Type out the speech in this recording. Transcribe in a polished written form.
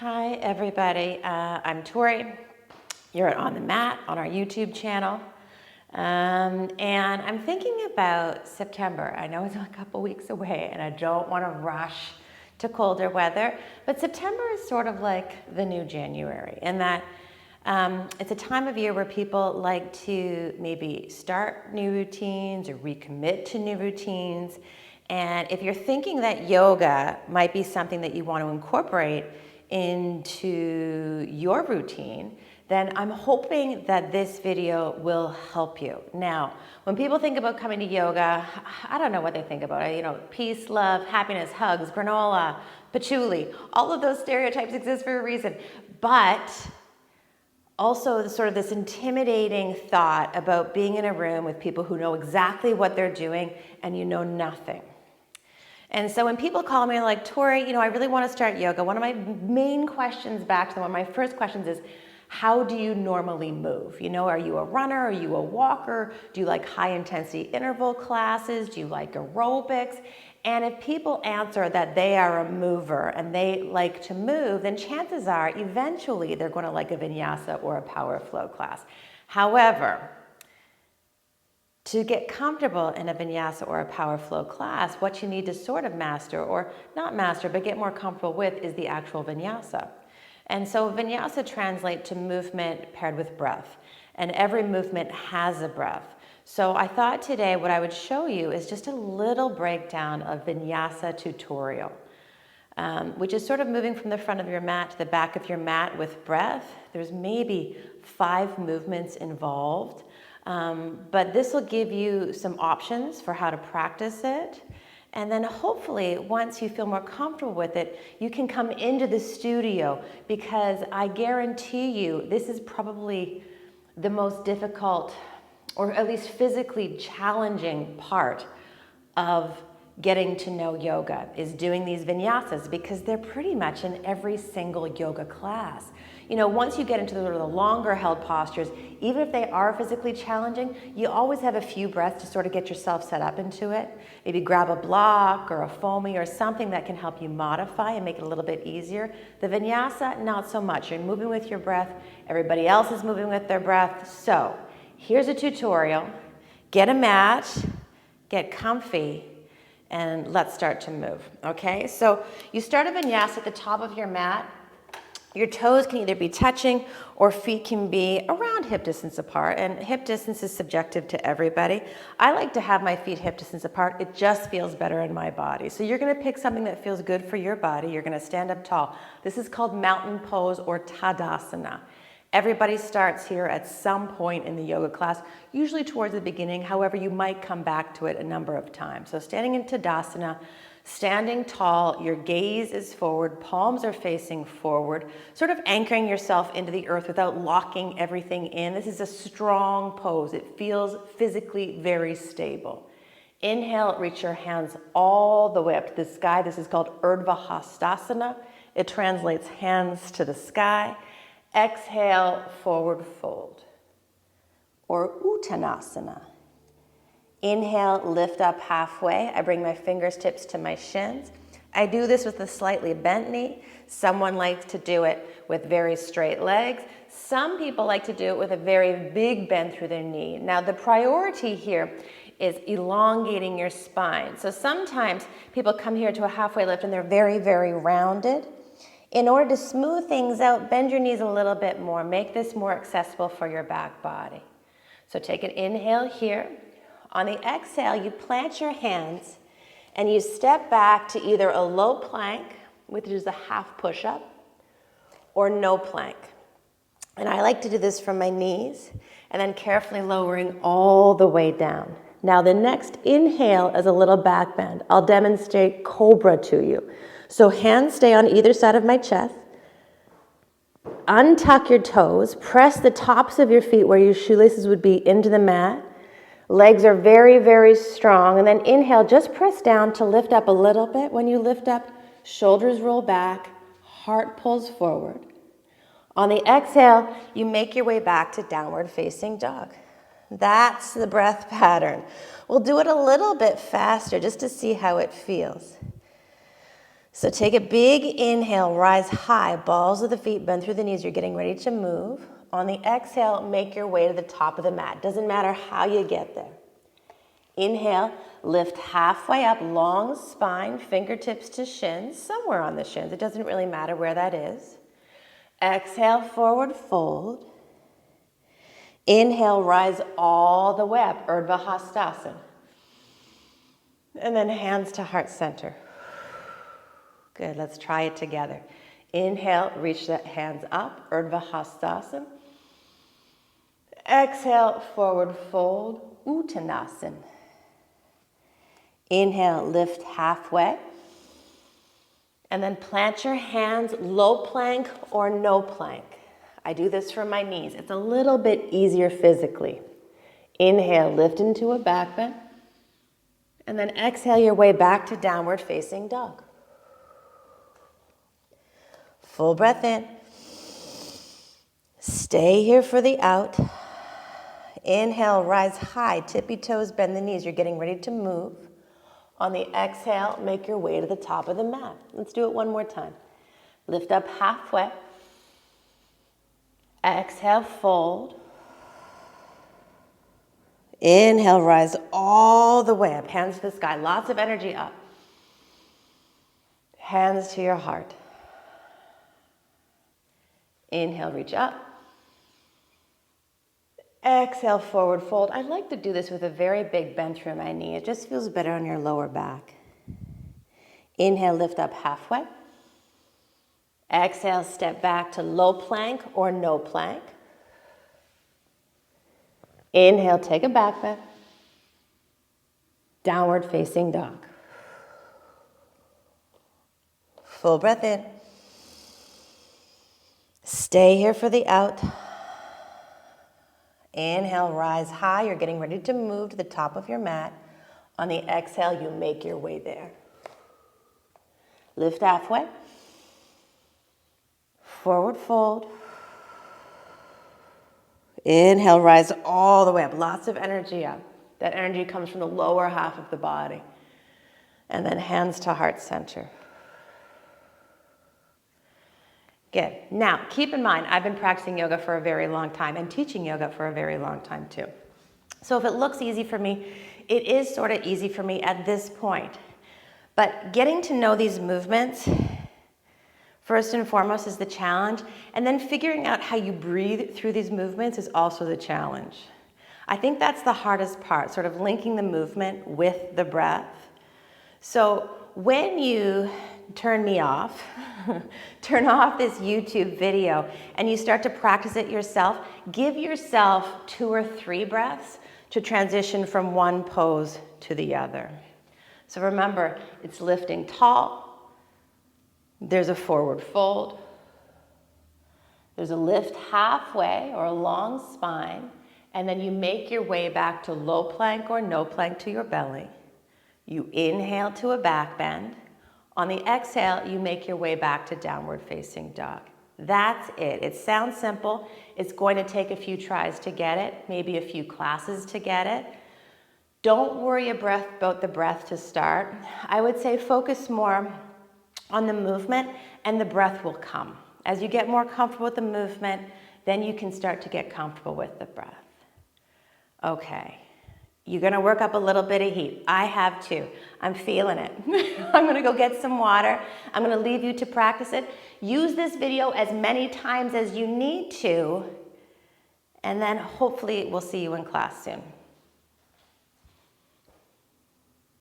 Hi everybody, I'm Tori. You're on the mat on our YouTube channel. And I'm thinking about September. I know it's a couple weeks away and I don't want to rush to colder weather, but September is sort of like the new January in that it's a time of year where people like to maybe start new routines or recommit to new routines. And if you're thinking that yoga might be something that you want to incorporate into your routine, then I'm hoping that this video will help you. Now, when people think about coming to yoga, I don't know what they think about it. You know, peace, love, happiness, hugs, granola, patchouli, all of those stereotypes exist for a reason. But also sort of this intimidating thought about being in a room with people who know exactly what they're doing and you know nothing. And so when people call me like, Tori, I really want to start yoga, one of my main questions back to them, one of my first questions is, how do you normally move? Are you a runner? Are you a walker? Do you like high intensity interval classes? Do you like aerobics? And if people answer that they are a mover and they like to move, then chances are eventually they're going to like a Vinyasa or a power flow class. However, to get comfortable in a Vinyasa or a power flow class, what you need to sort of master, or not master, but get more comfortable with, is the actual Vinyasa. And so Vinyasa translates to movement paired with breath, and every movement has a breath. So I thought today what I would show you is just a little breakdown of Vinyasa tutorial, which is sort of moving from the front of your mat to the back of your mat with breath. There's maybe 5 movements involved. But this will give you some options for how to practice it. And then hopefully, once you feel more comfortable with it, you can come into the studio, because I guarantee you this is probably the most difficult, or at least physically challenging part of getting to know yoga, is doing these vinyasas, because they're pretty much in every single yoga class. Once you get into the longer held postures, even if they are physically challenging, you always have a few breaths to sort of get yourself set up into it. Maybe grab a block or a foamy or something that can help you modify and make it a little bit easier. The vinyasa, not so much. You're moving with your breath. Everybody else is moving with their breath. So here's a tutorial. Get a mat, get comfy, and let's start to move, okay? So you start a vinyasa at the top of your mat. Your toes can either be touching or feet can be around hip distance apart, and hip distance is subjective to everybody. I like to have my feet hip distance apart. It just feels better in my body. So you're gonna pick something that feels good for your body. You're gonna stand up tall. This is called mountain pose or Tadasana. Everybody starts here at some point in the yoga class, usually towards the beginning. However, you might come back to it a number of times. So standing in Tadasana, standing tall, your gaze is forward, palms are facing forward, sort of anchoring yourself into the earth without locking everything in. This is a strong pose. It feels physically very stable. Inhale, reach your hands all the way up to the sky. This is called Urdhva Hastasana. It translates hands to the sky. Exhale, forward fold, or Uttanasana. Inhale, lift up halfway. I bring my fingertips to my shins. I do this with a slightly bent knee. Someone likes to do it with very straight legs. Some people like to do it with a very big bend through their knee. Now, the priority here is elongating your spine. So sometimes people come here to a halfway lift and they're very, very rounded. In order to smooth things out, bend your knees a little bit more. Make this more accessible for your back body. So take an inhale here. On the exhale, you plant your hands and you step back to either a low plank, which is a half push-up, or no plank. And I like to do this from my knees and then carefully lowering all the way down. Now the next inhale is a little back bend. I'll demonstrate Cobra to you. So hands stay on either side of my chest. Untuck your toes. Press the tops of your feet where your shoelaces would be into the mat. Legs are very, very strong. And then inhale, just press down to lift up a little bit. When you lift up, shoulders roll back, heart pulls forward. On the exhale, you make your way back to downward facing dog. That's the breath pattern. We'll do it a little bit faster just to see how it feels. So take a big inhale, rise high, balls of the feet bend through the knees. You're getting ready to move. On the exhale, make your way to the top of the mat. Doesn't matter how you get there. Inhale, lift halfway up, long spine, fingertips to shins, somewhere on the shins. It doesn't really matter where that is. Exhale, forward fold. Inhale, rise all the way up, Urdhva Hastasana. And then hands to heart center. Good, let's try it together. Inhale, reach the hands up, Urdhva Hastasana. Exhale, forward fold, Uttanasana. Inhale, lift halfway. And then plant your hands, low plank or no plank. I do this for my knees. It's a little bit easier physically. Inhale, lift into a back bend. And then exhale your way back to downward facing dog. Full breath in. Stay here for the out. Inhale, rise high, tippy toes, bend the knees. You're getting ready to move. On the exhale, make your way to the top of the mat. Let's do it one more time. Lift up halfway. Exhale, fold. Inhale, rise all the way up, hands to the sky. Lots of energy up. Hands to your heart. Inhale, reach up. Exhale, forward fold. I like to do this with a very big bend through my knee. It just feels better on your lower back. Inhale, lift up halfway. Exhale, step back to low plank or no plank. Inhale, take a back bend. Downward facing dog. Full breath in. Stay here for the out. Inhale, rise high. You're getting ready to move to the top of your mat. On the exhale, you make your way there. Lift halfway. Forward fold. Inhale, rise all the way up. Lots of energy up. That energy comes from the lower half of the body. And then hands to heart center. Good. Now, keep in mind, I've been practicing yoga for a very long time and teaching yoga for a very long time too. So if it looks easy for me, it is sort of easy for me at this point. But getting to know these movements, first and foremost, is the challenge. And then figuring out how you breathe through these movements is also the challenge. I think that's the hardest part, sort of linking the movement with the breath. So when you turn me off, turn off this YouTube video, and you start to practice it yourself, give yourself 2 or 3 breaths to transition from one pose to the other. So remember, it's lifting tall, there's a forward fold, there's a lift halfway or a long spine, and then you make your way back to low plank or no plank to your belly. You inhale to a back bend. On the exhale, you make your way back to downward facing dog. That's it. It sounds simple. It's going to take a few tries to get it, maybe a few classes to get it. Don't worry about the breath to start. I would say focus more on the movement and the breath will come. As you get more comfortable with the movement, then you can start to get comfortable with the breath. Okay. You're gonna work up a little bit of heat. I have too. I'm feeling it. I'm gonna go get some water. I'm gonna leave you to practice it. Use this video as many times as you need to, and then hopefully we'll see you in class soon.